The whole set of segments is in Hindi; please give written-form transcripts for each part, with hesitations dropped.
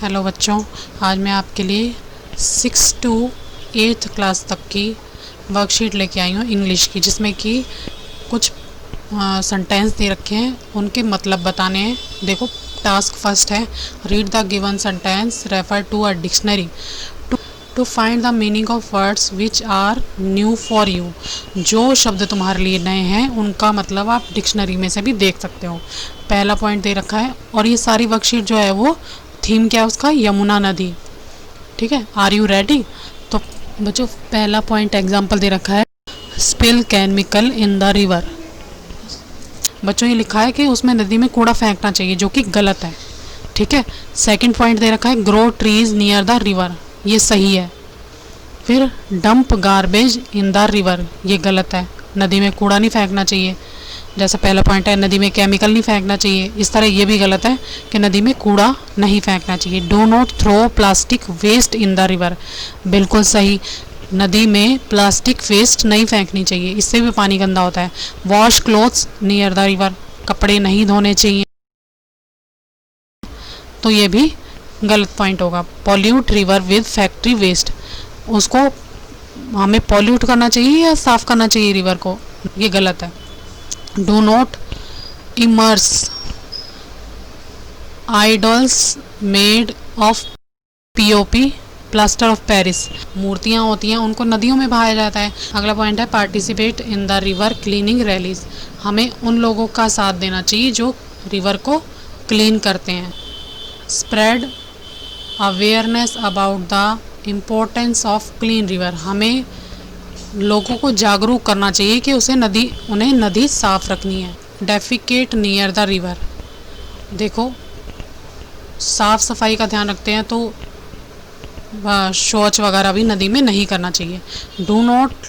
हेलो बच्चों, आज मैं आपके लिए 6 to 8th क्लास तक की वर्कशीट लेके आई हूँ इंग्लिश की, जिसमें कि कुछ सेंटेंस दे रखे हैं, उनके मतलब बताने हैं। देखो, टास्क फर्स्ट है read the given sentence, refer to a dictionary to find the meaning of words which are new for you. जो शब्द तुम्हारे लिए नए हैं उनका मतलब आप डिक्शनरी में से भी देख सकते हो। पहला पॉइंट दे रखा है, और ये सारी वर्कशीट जो है वो थीम क्या है उसका, यमुना नदी। ठीक है, आर यू रेडी? तो बच्चों, पहला पॉइंट एग्जाम्पल दे रखा है, spill chemical in the river. बच्चों, ये लिखा है कि उसमें नदी में कूड़ा फेंकना चाहिए, जो कि गलत है। ठीक है। सेकंड पॉइंट दे रखा है, grow trees near the river. ये सही है। फिर dump garbage in the river, ये गलत है। नदी में कूड़ा नहीं फेंकना चाहिए। जैसा पहला पॉइंट है, नदी में केमिकल नहीं फेंकना चाहिए, इस तरह ये भी गलत है कि नदी में कूड़ा नहीं फेंकना चाहिए। Do not throw plastic waste in the river, बिल्कुल सही। नदी में प्लास्टिक वेस्ट नहीं फेंकनी चाहिए, इससे भी पानी गंदा होता है। Wash clothes near the river, कपड़े नहीं धोने चाहिए, तो ये भी गलत पॉइंट होगा। Pollute river with factory waste, उसको हमें पॉल्यूट करना चाहिए या साफ़ करना चाहिए रिवर को, ये गलत है। Do not immerse idols made of POP plaster of Paris, मूर्तियाँ होती हैं उनको नदियों में बहाया जाता है। अगला पॉइंट है, participate in the river cleaning rallies, हमें उन लोगों का साथ देना चाहिए जो रिवर को क्लीन करते हैं। Spread awareness about the importance of clean river, हमें लोगों को जागरूक करना चाहिए कि उन्हें नदी साफ रखनी है। डेफिकेट नियर द रिवर, देखो साफ सफाई का ध्यान रखते हैं तो शौच वगैरह भी नदी में नहीं करना चाहिए। Do not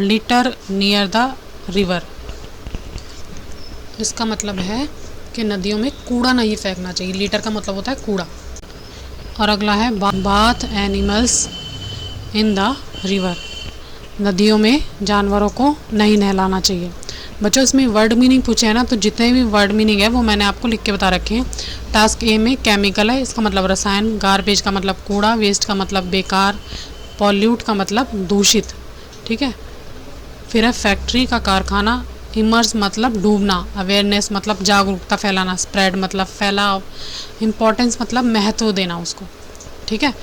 litre near the river, इसका मतलब है कि नदियों में कूड़ा नहीं फेंकना चाहिए। लीटर का मतलब होता है कूड़ा। और अगला है, bath animals in the river, नदियों में जानवरों को नहीं नहलाना चाहिए। बच्चों, इसमें वर्ड मीनिंग पूछे हैं ना, तो जितने भी वर्ड मीनिंग है वो मैंने आपको लिख के बता रखे हैं। टास्क ए में केमिकल है, इसका मतलब रसायन। गार्बेज का मतलब कूड़ा, वेस्ट का मतलब बेकार, पॉल्यूट का मतलब दूषित। ठीक है। फिर है फैक्ट्री का कारखाना, इमर्स मतलब डूबना, अवेयरनेस मतलब जागरूकता फैलाना, स्प्रेड मतलब फैलाव, इम्पोर्टेंस मतलब महत्व देना उसको। ठीक है।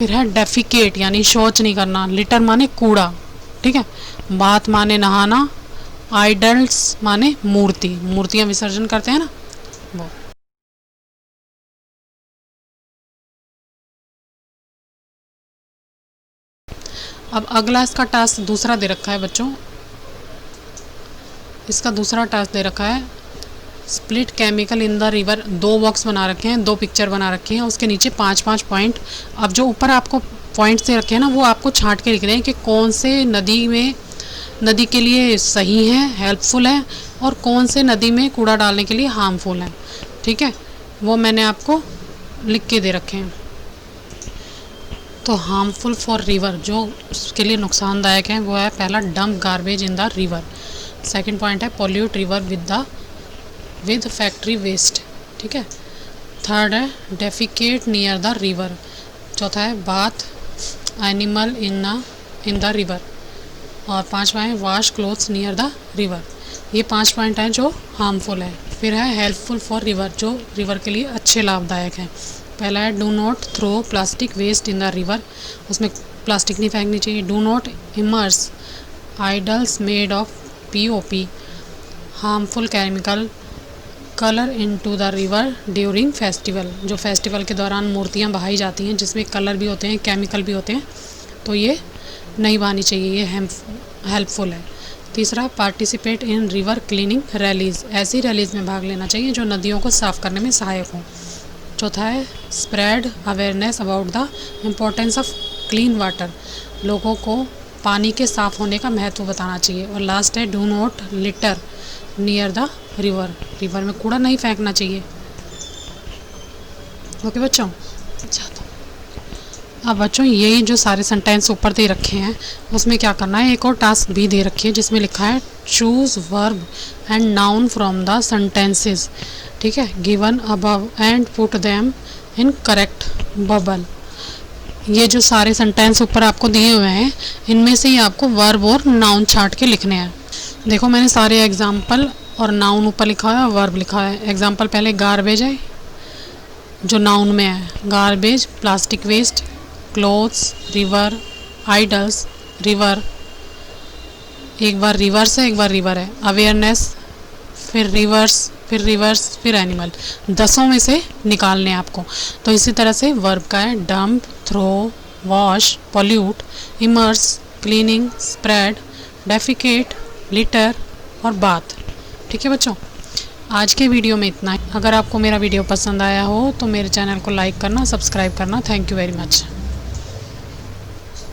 फिर है डेफिकेट यानी शौच नहीं करना, लिटर माने कूड़ा। ठीक है। बाथ माने नहाना, आइडल्स माने मूर्ति, मूर्तियां विसर्जन करते हैं ना वो। अब अगला इसका टास्क दूसरा दे रखा है बच्चों, इसका दूसरा टास्क दे रखा है, split chemical in the river. दो बॉक्स बना रखे हैं, दो पिक्चर बना रखी हैं, उसके नीचे 5-5 पॉइंट। अब जो ऊपर आपको पॉइंट्स दे रखे हैं ना, वो आपको छांट के लिख रहे हैं कि कौन से नदी के लिए सही है, हेल्पफुल है, और कौन से नदी में कूड़ा डालने के लिए हार्मफुल है। ठीक है, वो मैंने आपको लिख के दे रखे हैं। तो हार्मफुल फॉर रिवर, जो उसके लिए नुकसानदायक है, वो है पहला, dump garbage in the river. Second point है, pollute river with factory waste. ठीक है। थर्ड है, डेफिकेट नियर द रिवर। चौथा है, bath animal in the river. और पांचवा है, wash clothes near the river. ये 5 पॉइंट हैं जो हार्मफुल है। फिर है हेल्पफुल फॉर रिवर, जो रिवर के लिए अच्छे लाभदायक हैं। पहला है, do not throw plastic waste in the river, उसमें प्लास्टिक नहीं फेंकनी चाहिए। Do not immerse idols made of POP harmful chemical colour into the river during festival, जो फेस्टिवल के दौरान मूर्तियाँ बहाई जाती हैं जिसमें कलर भी होते हैं, केमिकल भी होते हैं, तो ये नहीं बहानी चाहिए, ये हेल्पफुल है। तीसरा, participate in river cleaning rallies, ऐसी रैलीज में भाग लेना चाहिए जो नदियों को साफ़ करने में सहायक हों। चौथा है, spread awareness about the importance of clean water, लोगों को पानी के साफ़ होने का महत्व बताना चाहिए। और लास्ट है, do not litre near the river, river में कूड़ा नहीं फेंकना चाहिए। ओके बच्चों, अब बच्चों यही जो सारे सेंटेंस ऊपर दे रखे हैं उसमें क्या करना है, एक और टास्क भी दे रखी है जिसमें लिखा है choose verb and noun from the sentences, ठीक है, given above and put them in correct bubble. ये जो सारे सेंटेंस ऊपर आपको दिए हुए हैं इनमें से ही आपको वर्ब और नाउन छांट के लिखने हैं। देखो मैंने सारे एग्जाम्पल और नाउन ऊपर लिखा है और वर्ब लिखा है। एग्जाम्पल पहले गार्बेज है जो नाउन में है, garbage plastic waste, clothes river, idols river, एक बार रिवर्स है एक बार रिवर है, अवेयरनेस फिर रिवर्स फिर रिवर्स फिर एनिमल, 10 में से निकालने हैं आपको। तो इसी तरह से वर्ब का है dump, throw, wash, pollute, immerse, cleaning, spread, defecate, litter और बाथ। ठीक है बच्चों, आज के वीडियो में इतना ही। अगर आपको मेरा वीडियो पसंद आया हो तो मेरे चैनल को लाइक करना, सब्सक्राइब करना। Thank you very much.